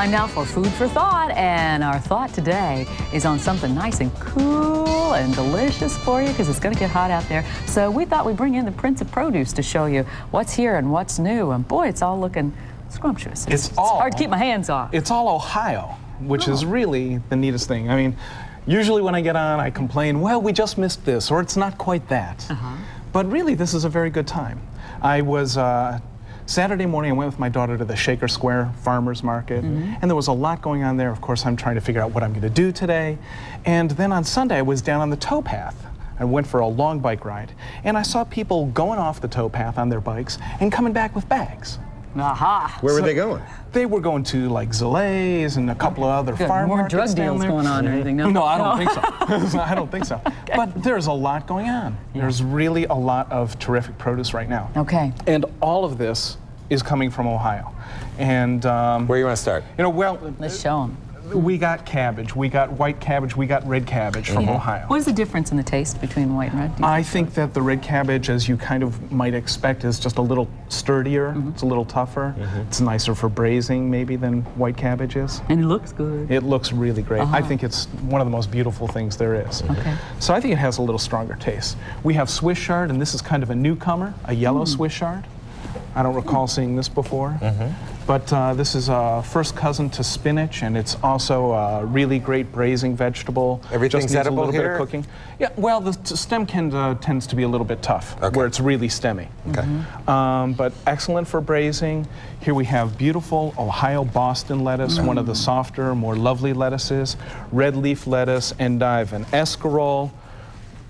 Time now for Food for Thought, and our thought today is on something nice and cool and delicious for you because it's going to get hot out there. So we thought we'd bring in the Prince of Produce to show you what's here and what's new, and boy, it's all looking scrumptious. It's hard to keep my hands off. It's all Ohio, which is really the neatest thing. I mean, usually when I get on, I complain, well, we just missed this, or it's not quite that. But really, this is a very good time. I was Saturday morning, I went with my daughter to the Shaker Square Farmers Market, and there was a lot going on there. Of course, I'm trying to figure out what I'm going to do today. And then on Sunday, I was down on the towpath. I went for a long bike ride, and I saw people going off the towpath on their bikes and coming back with bags. Aha! Where were they going? They were going to like Zale's and a couple of other farm More markets drug deals down there. going on or anything? No, I don't think so. I don't think so. Okay. But there's a lot going on. There's really a lot of terrific produce right now. Okay. And all of this is coming from Ohio. And where do you want to start? You know, well, let's show them. We got cabbage, we got white cabbage, we got red cabbage from Ohio. What is the difference in the taste between white and red? I think that the red cabbage, as you kind of might expect, is just a little sturdier. It's a little tougher. It's nicer for braising maybe than white cabbage is. And it looks good. It looks really great. I think it's one of the most beautiful things there is. Okay. So I think it has a little stronger taste. We have Swiss chard, and this is kind of a newcomer, a yellow Swiss chard. I don't recall seeing this before. But this is a first cousin to spinach, and it's also a really great braising vegetable. Everything's just needs edible a little here? bit of cooking. Yeah, well, the stem tends to be a little bit tough, where it's really stemmy. But excellent for braising. Here we have beautiful Ohio Boston lettuce, one of the softer, more lovely lettuces. Red leaf lettuce, endive, and escarole.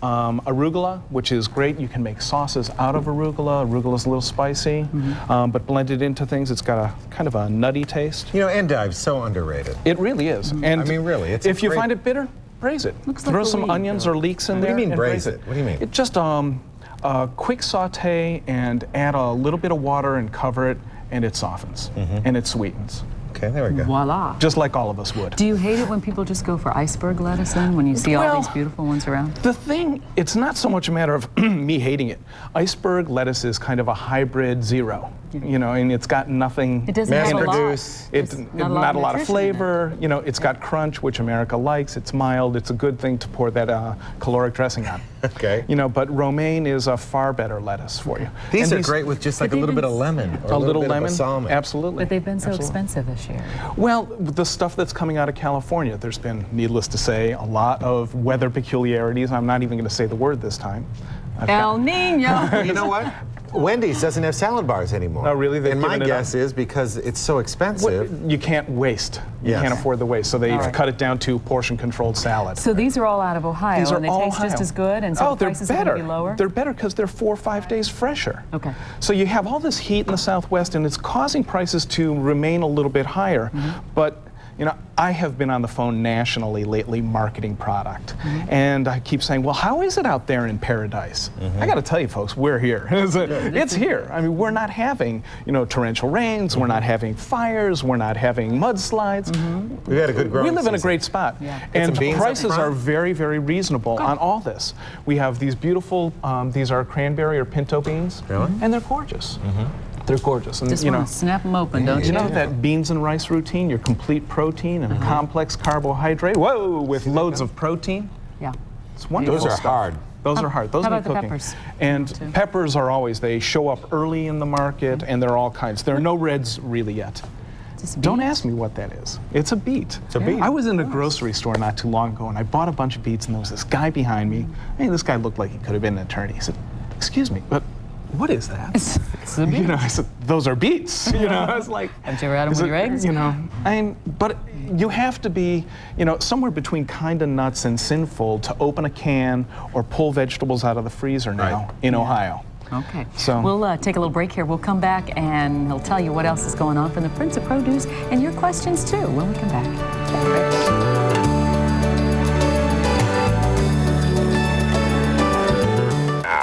Arugula, which is great. You can make sauces out of arugula. Arugula's a little spicy, but blended into things, it's got a kind of a nutty taste. You know, endive's so underrated. It really is. And I mean, really, it's if you find it bitter, braise it. Throw some onions or leeks in there. What do you mean and braise it? What do you mean? It just a quick saute and add a little bit of water and cover it, and it softens and it sweetens. Okay, there we go. Voila. Just like all of us would. Do you hate it when people just go for iceberg lettuce then, when you see all these beautiful ones around? The thing, it's not so much a matter of me hating it. Iceberg lettuce is kind of a hybrid zero, you know, and it's got nothing. It doesn't have a lot. It's not a lot of flavor. You know, it's got crunch, which America likes. It's mild. It's a good thing to pour that caloric dressing on. Okay. You know, but romaine is a far better lettuce for you. These are great with just like a little bit of lemon or a little bit lemon, of balsamic. absolutely. But they've been so expensive this year. Well, the stuff that's coming out of California, there's been, needless to say, a lot of weather peculiarities. I'm not even going to say the word this time. El Nino. You know what? Wendy's doesn't have salad bars anymore. Oh, really? And my guess is because it's so expensive. You can't waste. You can't afford the waste. So they've cut it down to portion-controlled salad. So these are all out of Ohio, These are and they all taste just Ohio. as good, and so the prices are going to be lower? They're better because they're 4 or 5 days fresher. Okay. So you have all this heat in the Southwest, and it's causing prices to remain a little bit higher. But you know, I have been on the phone nationally lately marketing product, and I keep saying, well, how is it out there in paradise? I got to tell you, folks, we're here. It's here. I mean, we're not having, you know, torrential rains. We're not having fires. We're not having mudslides. We've had a good growing We live in a season. great spot, and prices are very, very reasonable on all this. We have these beautiful, these are cranberry or pinto beans, and they're gorgeous. They're gorgeous. And, Just you want know, to snap them open, don't you? you know that beans and rice routine, your complete protein and a complex carbohydrate, whoa, with loads of protein. Yeah. It's wonderful. Those are stuff. hard. Those are hard. Those how need about the cooking. peppers? And peppers are always, they show up early in the market, and they're all kinds. There are no reds really yet. Don't ask me what that is. It's a beet. It's a beet. I was in a grocery store not too long ago, and I bought a bunch of beets, and there was this guy behind me. Hey, this guy looked like he could have been an attorney. He said, excuse me, but what is that? It's a beet. You know, I said, those are beets. You know, I was like, Haven't you ever had them with your eggs? you know, but you have to be, you know, somewhere between kind of nuts and sinful to open a can or pull vegetables out of the freezer now in Ohio. Okay. So we'll take a little break here. We'll come back and he'll tell you what else is going on from the Prince of Produce and your questions too when we come back.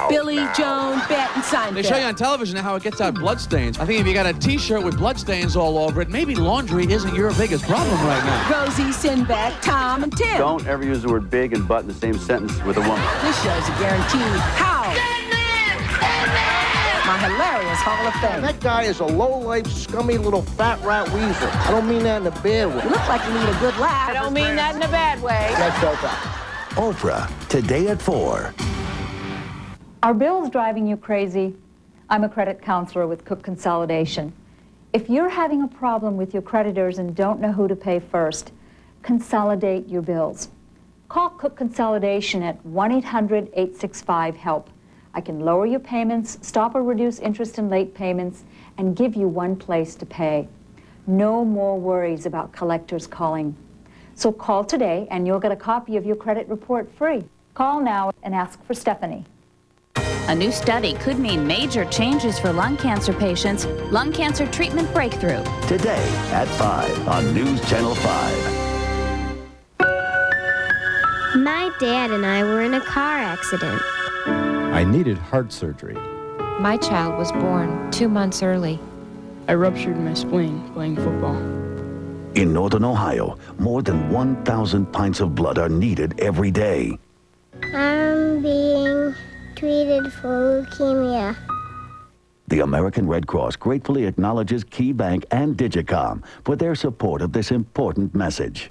Billy Joan Batten Seinfeld. They show you on television how it gets out bloodstains. I think if you got a T-shirt with bloodstains all over it, maybe laundry isn't your biggest problem right now. Rosie, Sinbad, Tom, and Tim. Don't ever use the word big and butt in the same sentence with a woman. This show's a guarantee. How? my hilarious Hall of Fame. That guy is a low-life, scummy little fat rat weasel. I don't mean that in a bad way. You look like you need a good laugh. I don't mean that in a bad way. That's Oprah. Oprah, today at 4. Are bills driving you crazy? I'm a credit counselor with Cook Consolidation. If you're having a problem with your creditors and don't know who to pay first, consolidate your bills. Call Cook Consolidation at 1-800-865-HELP. I can lower your payments, stop or reduce interest and late payments, and give you one place to pay. No more worries about collectors calling. So call today and you'll get a copy of your credit report free. Call now and ask for Stephanie. A new study could mean major changes for lung cancer patients. Lung cancer treatment breakthrough. Today at 5 on News Channel 5. My dad and I were in a car accident. I needed heart surgery. My child was born 2 months early. I ruptured my spleen playing football. In Northern Ohio, more than 1,000 pints of blood are needed every day. I'm being treated for leukemia. The American Red Cross gratefully acknowledges Key Bank and Digicom for their support of this important message.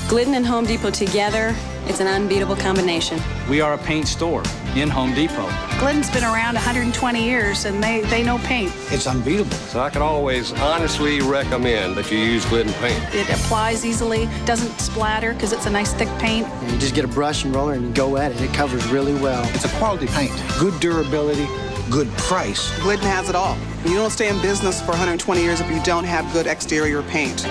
Glidden and Home Depot together, it's an unbeatable combination. We are a paint store in Home Depot. Glidden's been around 120 years and they know paint. It's unbeatable. So I can always honestly recommend that you use Glidden paint. It applies easily, doesn't splatter because it's a nice thick paint. And you just get a brush and roller and you go at it. It covers really well. It's a quality paint. Good durability, good price. Glidden has it all. You don't stay in business for 120 years if you don't have good exterior paint.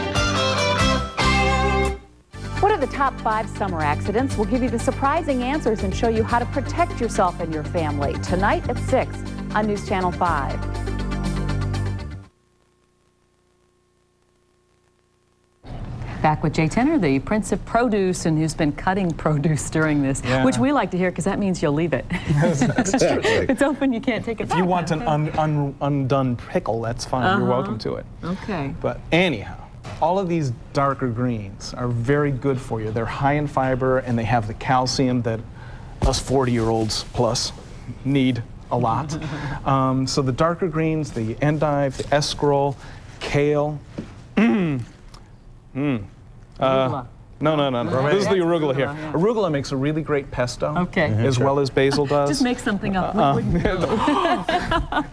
What are the top 5 summer accidents? We'll give you the surprising answers and show you how to protect yourself and your family tonight at 6 on News Channel 5. Back with Jay Tenner, the Prince of Produce, and who's been cutting produce during this, which we like to hear because that means you'll leave it. That's true. It's open, you can't take it back. If you want an undone pickle, that's fine. You're welcome to it. Okay. But anyhow, all of these darker greens are very good for you. They're high in fiber and they have the calcium that us 40-year-olds plus need a lot. So the darker greens, the endive, the escarole, kale. No. This is the arugula here. Yeah. Arugula makes a really great pesto, as well as basil does. Just make something up.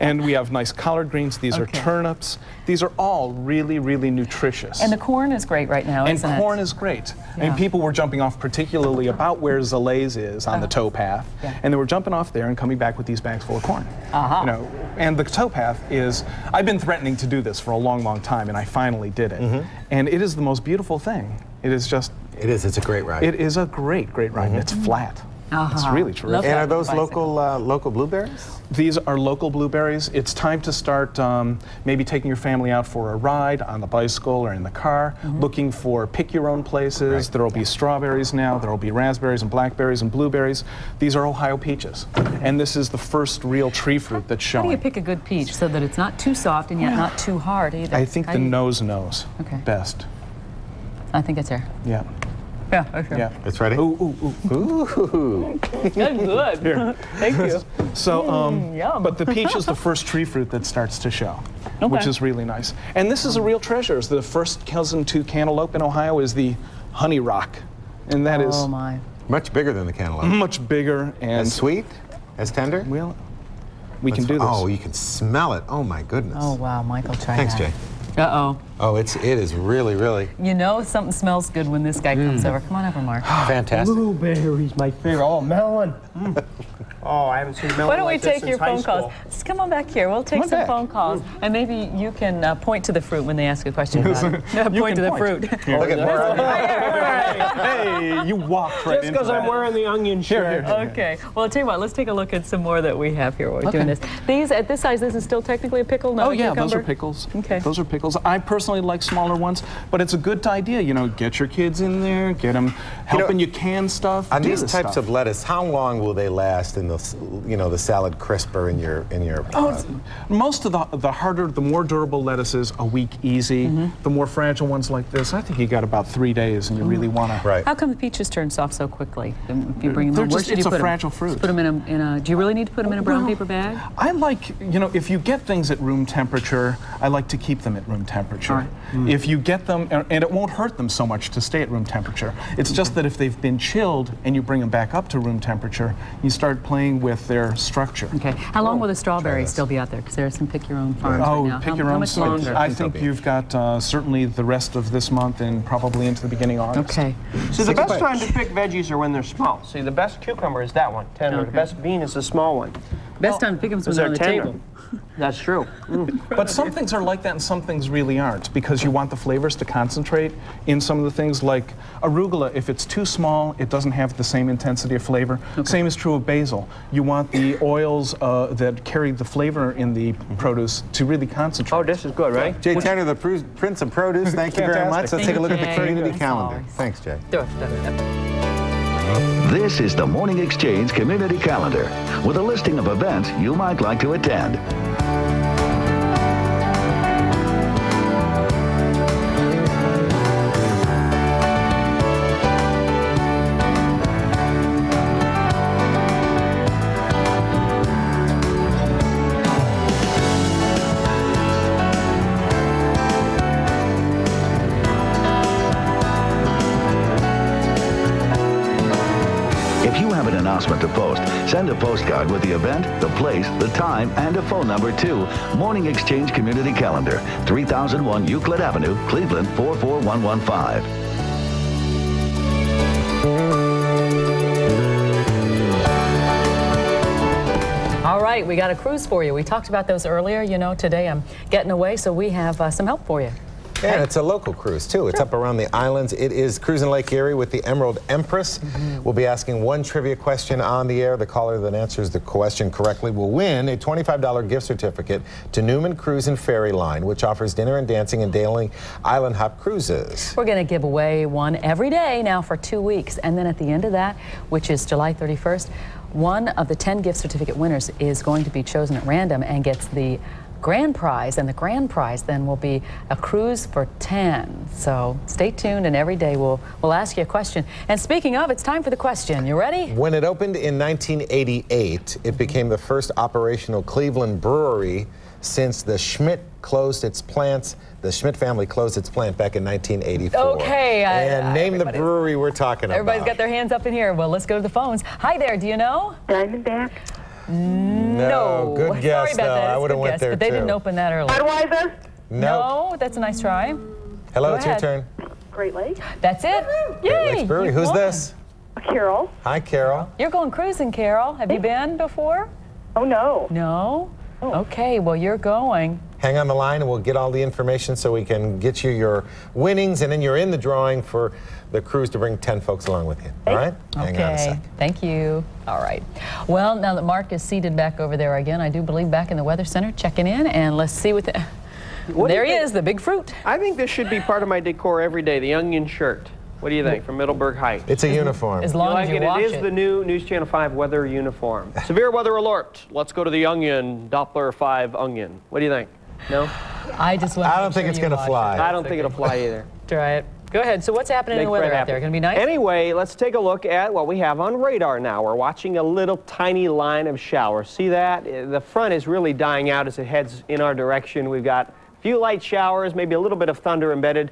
And we have nice collard greens. These are turnips. These are all really, really nutritious. And the corn is great right now, isn't it? And corn is great. Yeah. And people were jumping off particularly about where Zalays is on the towpath. Yeah. And they were jumping off there and coming back with these bags full of corn. You know, and the towpath is, I've been threatening to do this for a long, long time, and I finally did it. And it is the most beautiful thing. It is just... It is. It's a great ride. It is a great, great ride. And it's flat. It's really terrific. And are those local blueberries? These are local blueberries. It's time to start maybe taking your family out for a ride on the bicycle or in the car, looking for pick-your-own places. There will be strawberries now. There will be raspberries and blackberries and blueberries. These are Ohio peaches. And this is the first real tree fruit that's showing. How do you pick a good peach so that it's not too soft and yet not too hard either? I think the nose knows best. I think it's here. Yeah. Yeah, okay. Yeah. It's ready? Ooh. Good. Here. Thank you. So, yum. but the peach is the first tree fruit that starts to show, which is really nice. And this is a real treasure. The first cousin to cantaloupe in Ohio is the honey rock. And that is much bigger than the cantaloupe. Much bigger and as sweet, as tender. Well, we can do this. Oh, you can smell it. Oh my goodness. Oh wow, Michael, try Thanks, that. Jay. Uh-oh. Oh, it is really, really. You know something smells good when this guy comes over. Come on over, Mark. Fantastic. Blueberries, my favorite. Oh, melon. Oh, I haven't seen melon. Why don't we like this take your since high phone calls? school. Just come on back here. We'll take some phone calls, and maybe you can point to the fruit when they ask a question about it. Point to the fruit. Look at Hey, you walked right into that. Just because I'm wearing the onion shirt. Okay. Well, I'll tell you what. Let's take a look at some more that we have here while we're doing this. These, at this size, this is still technically a pickle, not a cucumber? Those are pickles. Okay. Those are pickles. I personally like smaller ones, but it's a good idea. You know, get your kids in there, get them helping you can stuff. On these types of lettuce, how long will they last in the salad crisper in your Most of the harder, the more durable lettuces, a week easy. The more fragile ones like this, I think you got about 3 days, and you really want to. Right. How come the peaches turn soft so quickly if you bring them home? It's a fragile fruit. Just put them in a. Do you really need to put them in a brown paper bag? I like, if you get things at room temperature, I like to keep them at room temperature. Right. If you get them, and it won't hurt them so much to stay at room temperature. It's just that if they've been chilled and you bring them back up to room temperature, you start playing with their structure. Okay. How long will the strawberries still be out there? Because there are some pick your own farms right now. Pick your own. Much longer? I think you've got certainly the rest of this month and probably into the beginning of August. Okay. So the best time to pick veggies are when they're small. See, the best cucumber is that one, tender. Okay. The best bean is the small one. Best time to pick them is when they're on the table. That's true. But some things are like that and some things really aren't, because you want the flavors to concentrate in some of the things. Like arugula, if it's too small, it doesn't have the same intensity of flavor. Okay. Same is true of basil. You want the oils that carry the flavor in the produce to really concentrate. Oh, this is good, right? Jay Tanner, the Prince of Produce, thank you very much. Let's take a look at the community calendar. Thanks, Jay. This is the Morning Exchange Community Calendar with a listing of events you might like to attend. To post, send a postcard with the event, the place, the time, and a phone number to Morning Exchange Community Calendar, 3001 Euclid Avenue, Cleveland 44115. All right, we got a cruise for you. We talked about those earlier. Today I'm getting away, so we have some help for you. Yeah, it's a local cruise, too. It's up around the islands. It is cruising Lake Erie with the Emerald Empress. We'll be asking one trivia question on the air. The caller that answers the question correctly will win a $25 gift certificate to Newman Cruise and Ferry Line, which offers dinner and dancing and daily island hop cruises. We're going to give away one every day now for 2 weeks. And then at the end of that, which is July 31st, one of the 10 gift certificate winners is going to be chosen at random and gets the grand prize, and the grand prize then will be a cruise for 10. So stay tuned, and every day we'll ask you a question. And speaking of, it's time for the question. You ready? When it opened in 1988, it became the first operational Cleveland brewery since the Schmidt closed its plants. The Schmidt family closed its plant back in 1984. Okay. And name the brewery we're talking about. Everybody's got their hands up in here. Well, let's go to the phones. Hi there. Do you know? Diamondback. No, good guess. Sorry about that. I would have went there but they didn't open that early. Budweiser. No, that's a nice try. Hello, it's your turn. Great Lake. That's it. Yay! Great Lakes Brewery. Who's this? Carol. Hi, Carol. You're going cruising, Carol. Have you been before? Oh, no. No? Okay, well, you're going. Hang on the line and we'll get all the information so we can get you your winnings, and then you're in the drawing for the cruise to bring 10 folks along with you. All right? Hang on a sec. Thank you. All right. Well, now that Mark is seated back over there again, I do believe back in the Weather Center, checking in, and let's see what there he is, the big fruit. I think this should be part of my decor every day, the onion shirt. What do you think, from Middleburg Heights? It's a uniform. As long as you wash it. It is the new News Channel 5 weather uniform. Severe weather alert. Let's go to the onion, Doppler 5 onion. What do you think? No? I don't think it's going to fly. I don't think it'll fly either. Try it. Go ahead. So what's happening in the weather out there? Going to be nice? Anyway, let's take a look at what we have on radar now. We're watching a little tiny line of showers. See that? The front is really dying out as it heads in our direction. We've got a few light showers, maybe a little bit of thunder embedded.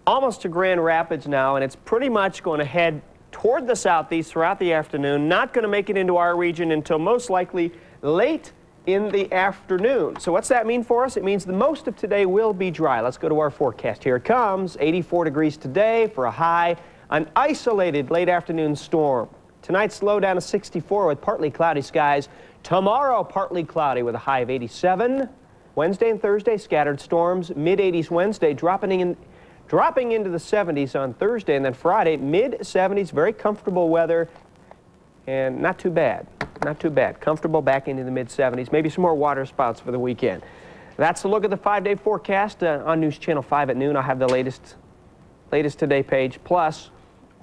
Almost to Grand Rapids now, and it's pretty much going to head toward the southeast throughout the afternoon. Not going to make it into our region until most likely late in the afternoon. So what's that mean for us? It means the most of today will be dry. Let's go to our forecast. Here it comes. 84 degrees today for a high. An isolated late afternoon storm. Tonight's low down to 64 with partly cloudy skies. Tomorrow, partly cloudy with a high of 87. Wednesday and Thursday, scattered storms. Mid-80s Wednesday, dropping into the 70s on Thursday, and then Friday, mid-70s, very comfortable weather, and not too bad. Not too bad. Comfortable back into the mid-70s. Maybe some more water spouts for the weekend. That's a look at the 5-day forecast on News Channel 5 at noon. I'll have the latest today page, plus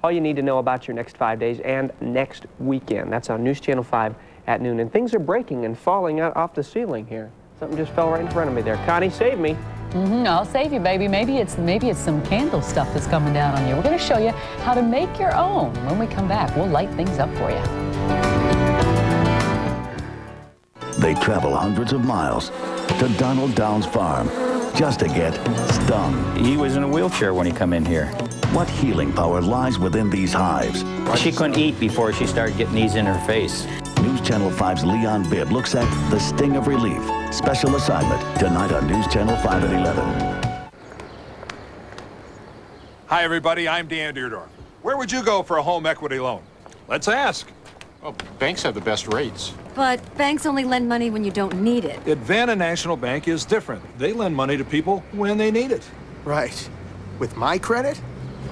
all you need to know about your next 5 days and next weekend. That's on News Channel 5 at noon. And things are breaking and falling out off the ceiling here. Something just fell right in front of me there. Connie, save me. I'll save you, baby. Maybe it's some candle stuff that's coming down on you. We're going to show you how to make your own. When we come back, we'll light things up for you. They travel hundreds of miles to Donald Downs Farm just to get stung. He was in a wheelchair when he come in here. What healing power lies within these hives? She couldn't eat before she started getting these in her face. News Channel 5's Leon Bibb looks at the sting of relief. Special assignment tonight on News Channel 5 at 11. Hi, everybody. I'm Dan Deerdorf. Where would you go for a home equity loan? Let's ask. Well, banks have the best rates. But banks only lend money when you don't need it. Advanta National Bank is different. They lend money to people when they need it. Right. With my credit?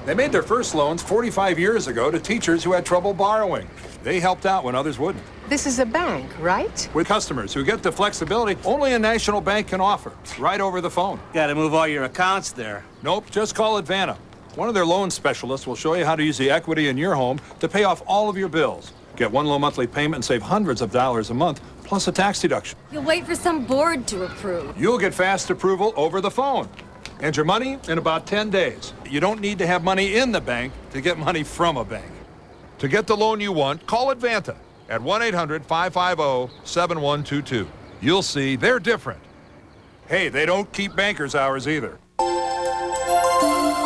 They made their first loans 45 years ago to teachers who had trouble borrowing. They helped out when others wouldn't. This is a bank, right? With customers who get the flexibility only a national bank can offer, right over the phone. Got to move all your accounts there. Nope, just call Advanta. One of their loan specialists will show you how to use the equity in your home to pay off all of your bills. Get one low monthly payment and save hundreds of dollars a month, plus a tax deduction. You'll wait for some board to approve. You'll get fast approval over the phone. And your money in about 10 days. You don't need to have money in the bank to get money from a bank. To get the loan you want, call Advanta at 1-800-550-7122. You'll see they're different. Hey, they don't keep bankers' hours either.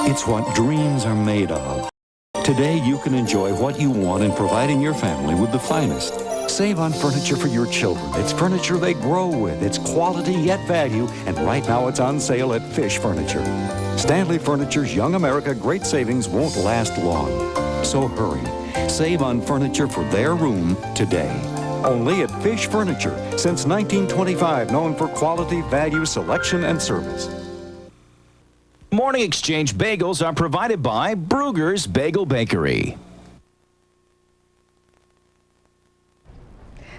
It's what dreams are made of. Today, you can enjoy what you want in providing your family with the finest. Save on furniture for your children. It's furniture they grow with. It's quality yet value, and right now it's on sale at Fish Furniture. Stanley Furniture's Young America Great Savings won't last long. So hurry. Save on furniture for their room today. Only at Fish Furniture, since 1925, known for quality, value, selection, and service. Morning Exchange bagels are provided by Brugger's Bagel Bakery.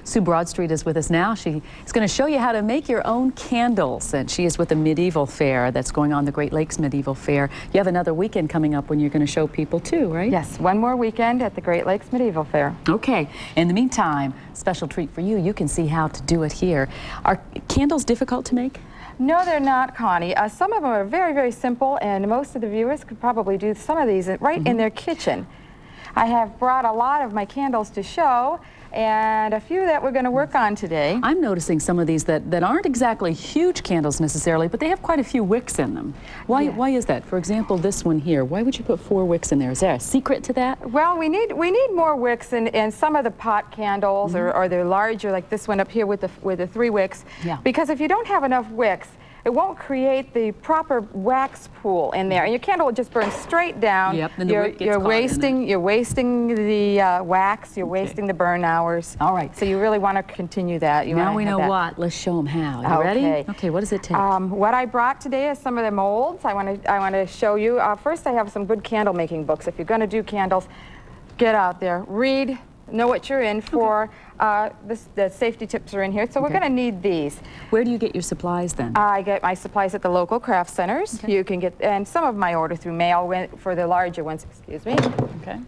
Sue Broadstreet is with us now. She is going to show you how to make your own candles. And she is with the medieval fair that's going on, the Great Lakes Medieval Fair. You have another weekend coming up when you're going to show people too, right? Yes, one more weekend at the Great Lakes Medieval Fair. Okay. In the meantime, special treat for you. You can see how to do it here. Are candles difficult to make? No, they're not, Connie. Some of them are very, very simple, and most of the viewers could probably do some of these right in their kitchen. I have brought a lot of my candles to show, and a few that we're going to work on today. I'm noticing some of these that aren't exactly huge candles necessarily, but they have quite a few wicks in them. Why is that? For example, this one here, why would you put 4 wicks in there? Is there a secret to that? Well, we need more wicks in some of the pot candles, or they're larger, like this one up here with the 3 wicks. Yeah. Because if you don't have enough wicks, it won't create the proper wax pool in there, and your candle will just burn straight down. Yep, and the wick gets caught in it. You're wasting the wax. You're wasting the burn hours. All right. So you really want to continue that. Now we know what. Let's show them how. You ready? Okay. What does it take? What I brought today is some of the molds. I want to show you. First, I have some good candle making books. If you're going to do candles, get out there, read, know what you're in for. The safety tips are in here, so we're going to need these. Where do you get your supplies then? I get my supplies at the local craft centers. Okay. You can get, and some of them I order through mail for the larger ones, excuse me. Okay.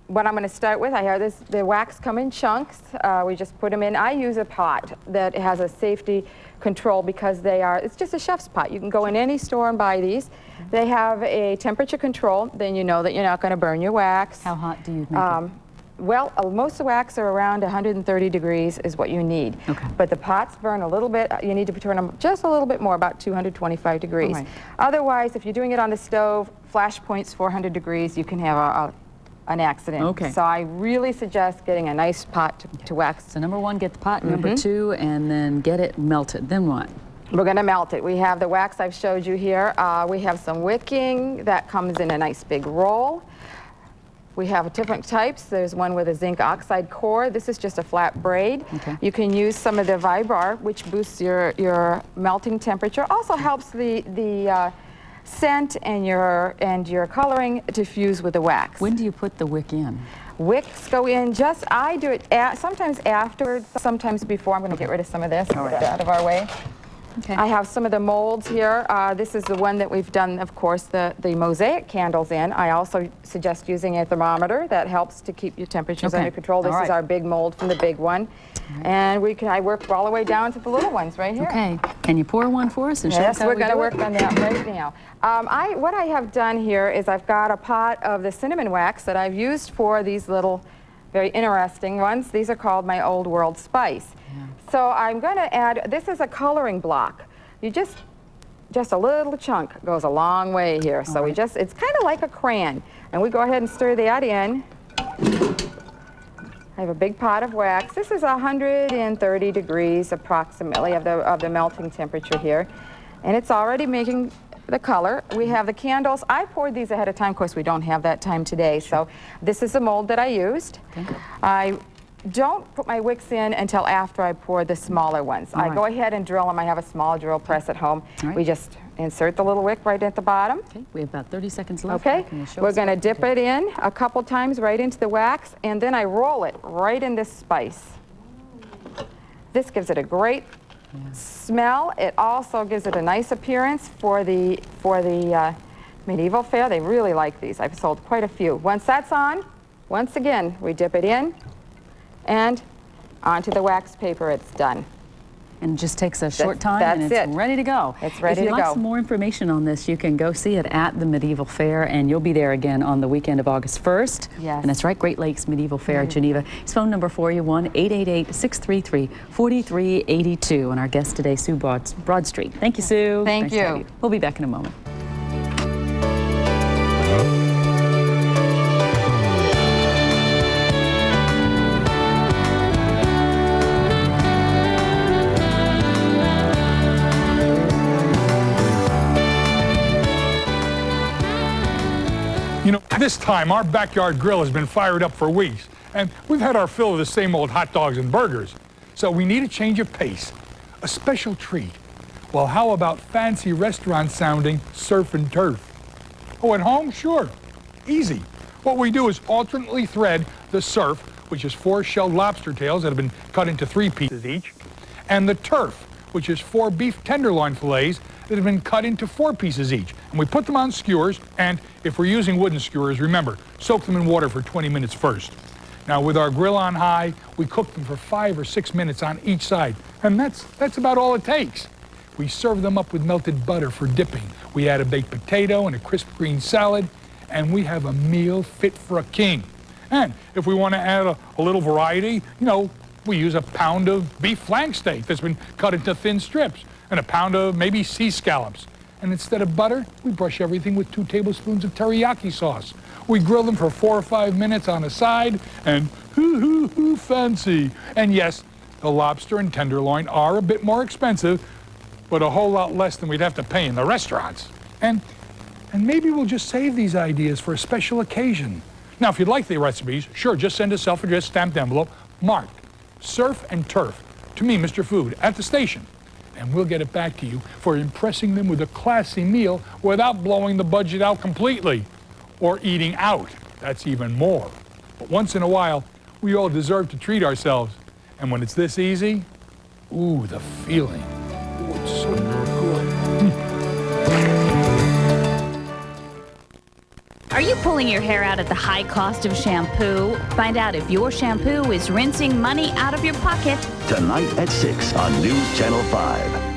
What I'm going to start with, I have the wax come in chunks. We just put them in. I use a pot that has a safety control because it's just a chef's pot. You can go in any store and buy these. They have a temperature control, then you know that you're not going to burn your wax. How hot do you make it? Well, most of the wax are around 130 degrees is what you need. Okay. But the pots burn a little bit. You need to turn them just a little bit more, about 225 degrees. Right. Otherwise, if you're doing it on the stove, flash point's 400 degrees, you can have an accident. Okay. So I really suggest getting a nice pot to wax. So number 1, get the pot. Number 2, and then get it melted. Then what? We're going to melt it. We have the wax I've showed you here. We have some wicking that comes in a nice big roll. We have different types. There's one with a zinc oxide core. This is just a flat braid. Okay. You can use some of the Vibrar, which boosts your melting temperature. Also helps the scent and your coloring to fuse with the wax. When do you put the wick in? Wicks go in I do it sometimes afterwards, sometimes before. I'm going to get rid of some of this, get it out of our way. Okay. I have some of the molds here. This is the one that we've done, of course, the mosaic candles in. I also suggest using a thermometer. That helps to keep your temperatures under control. This is our big mold from the big one. And I work all the way down to the little ones right here. Okay. Can you pour one for us and show us how we're we going to do work it? on that right now. What I have done here is I've got a pot of the cinnamon wax that I've used for these little very interesting ones. These are called my Old World Spice. So I'm going to add, this is a coloring block. You just a little chunk goes a long way here. So it's kind of like a crayon. And we go ahead and stir that in. I have a big pot of wax. This is 130 degrees approximately of the melting temperature here. And it's already making the color. We have the candles. I poured these ahead of time. Of course, we don't have that time today. So this is the mold that I used. I don't put my wicks in until after I pour the smaller ones. I go ahead and drill them. I have a small drill press at home. We just insert the little wick right at the bottom. Okay, we have about 30 seconds left. Okay, we're going to dip it in a couple times right into the wax, and then I roll it right in this spice. This gives it a great smell. It also gives it a nice appearance for the medieval fair. They really like these. I've sold quite a few. Once that's on, once again, we dip it in and onto the wax paper. It's done. And it just takes a short time and it's ready to go. It's ready to go. If you'd like some more information on this, you can go see it at the Medieval Fair, and you'll be there again on the weekend of August 1st. Yes. And that's right, Great Lakes Medieval Fair, Geneva. His phone number for you, 1-888-633-4382. And our guest today, Sue Broadstreet. Thank you, Sue. Thank Nice to have you. We'll be back in a moment. You know, this time our backyard grill has been fired up for weeks, and we've had our fill of the same old hot dogs and burgers. So we need a change of pace, a special treat. Well, how about fancy restaurant-sounding surf and turf? Oh, at home? Sure. Easy. What we do is alternately thread the surf, which is 4 shelled lobster tails that have been cut into 3 pieces each, and the turf, which is 4 beef tenderloin fillets that have been cut into 4 pieces each. And we put them on skewers, and if we're using wooden skewers, remember, soak them in water for 20 minutes first. Now, with our grill on high, we cook them for 5 or 6 minutes on each side, and that's about all it takes. We serve them up with melted butter for dipping. We add a baked potato and a crisp green salad, and we have a meal fit for a king. And if we want to add a little variety, you know, we use a pound of beef flank steak that's been cut into thin strips, and a pound of maybe sea scallops. And instead of butter, we brush everything with 2 tablespoons of teriyaki sauce. We grill them for 4 or 5 minutes on a side, and hoo, fancy. And yes, the lobster and tenderloin are a bit more expensive, but a whole lot less than we'd have to pay in the restaurants. And maybe we'll just save these ideas for a special occasion. Now, if you'd like the recipes, sure, just send a self-addressed stamped envelope marked Surf and Turf to me, Mr. Food, at the station. And we'll get it back to you for impressing them with a classy meal without blowing the budget out completely. Or eating out. That's even more. But once in a while, we all deserve to treat ourselves. And when it's this easy, ooh, the feeling. Ooh, it's so good. Are you pulling your hair out at the high cost of shampoo? Find out if your shampoo is rinsing money out of your pocket. Tonight at 6 on News Channel 5.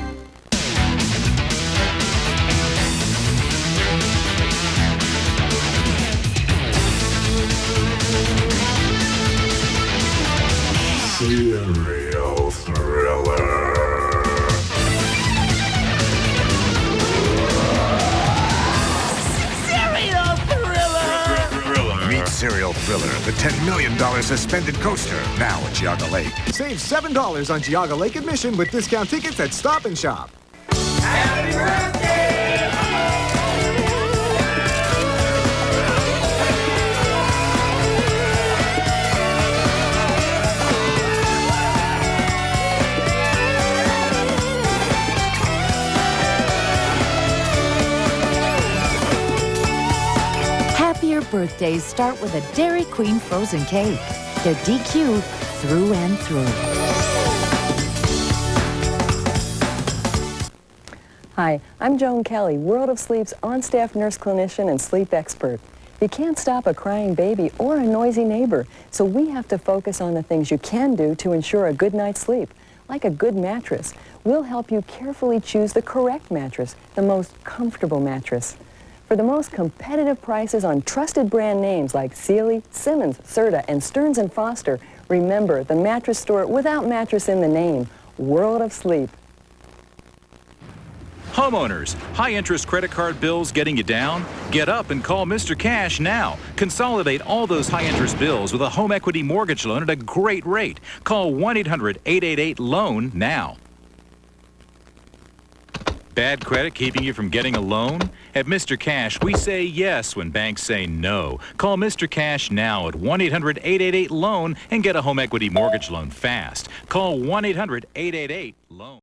Serial thriller. Meet Serial Thriller, the $10 million suspended coaster, now at Geauga Lake. Save $7 on Geauga Lake admission with discount tickets at Stop and Shop. Happy birthday! Happier birthdays start with a Dairy Queen frozen cake. They're DQ through and through. Hi, I'm Joan Kelly, World of Sleep's on-staff nurse clinician and sleep expert. You can't stop a crying baby or a noisy neighbor, so we have to focus on the things you can do to ensure a good night's sleep, like a good mattress. We'll help you carefully choose the correct mattress, the most comfortable mattress. For the most competitive prices on trusted brand names like Sealy, Simmons, Serta, and Stearns & Foster, remember the mattress store without mattress in the name, World of Sleep. Homeowners, high-interest credit card bills getting you down? Get up and call Mr. Cash now. Consolidate all those high-interest bills with a home equity mortgage loan at a great rate. Call 1-800-888-LOAN now. Bad credit keeping you from getting a loan? At Mr. Cash, we say yes when banks say no. Call Mr. Cash now at 1-800-888-LOAN and get a home equity mortgage loan fast. Call 1-800-888-LOAN.